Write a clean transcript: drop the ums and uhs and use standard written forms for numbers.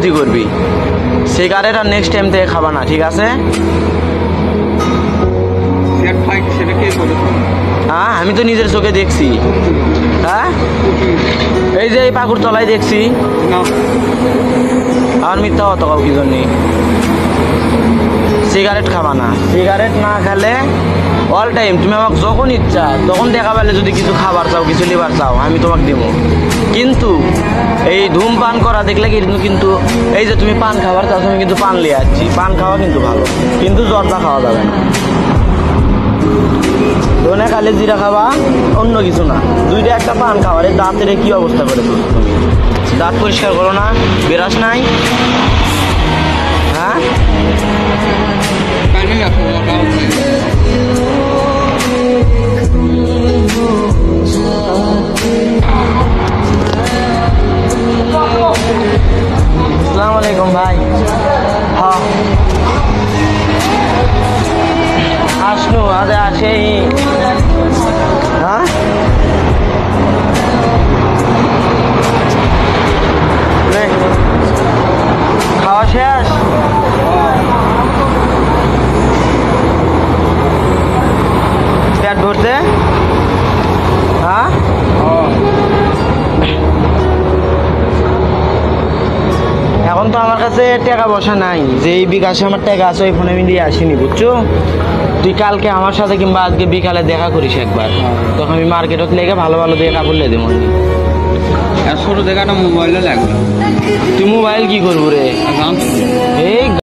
তুই করবি সিগারেট আর next time থেকে খাবা না, ঠিক আছে? হ্যাঁ, আমি তো নিজের চোখে দেখছি। হ্যাঁ, এই যে এই পাকুর তলায় দেখছি। আমার মিথ্যা হতো কাউ কি জন্য? সিগারেট খাবা না, সিগারেট না খেলে অল টাইম তুমি আমাকে যখন ইচ্ছা তখন দেখা পেলে যদি কিছু খাবার চাও, কিছু লিভার চাও, আমি তোমাকে দেবো। কিন্তু এই ধূমপান করা দেখলে কিন্তু এই যে তুমি পান খাবার চাও, তুমি কিন্তু পান লিয়ে আসছি। পান খাওয়া কিন্তু ভালো, কিন্তু জর্দা খাওয়া যাবে না। ধনে খালি জিরা খাবা, অন্য কিছু না। দুইটা একটা পান খাওয়ার দাঁতের কি অবস্থা করে তুমি? দাঁত পরিষ্কার করো না, বেরাস নাই। হ্যাঁ, আসসালামু আলাইকুম ভাই। হ্যাঁ, আসনু আদে আসেই। হ্যাঁ, খাওয়া শেষ? পেট ভরতে? হ্যাঁ, এখন তো আমার কাছে টাকা পয়সা নাই। যে এই বিকাশে আমার টাকা আছে ওই ফোনে আমি দিয়ে আসিনি, বুঝছো? তুই কালকে আমার সাথে কিংবা আজকে বিকালে দেখা করিস একবার, তখন আমি মার্কেটত লেগে ভালো ভালো দিয়ে কাপড় লে দেবো। ছোট দেখাটা মোবাইলে লাগবে। তুই মোবাইল কি করবো রে? এই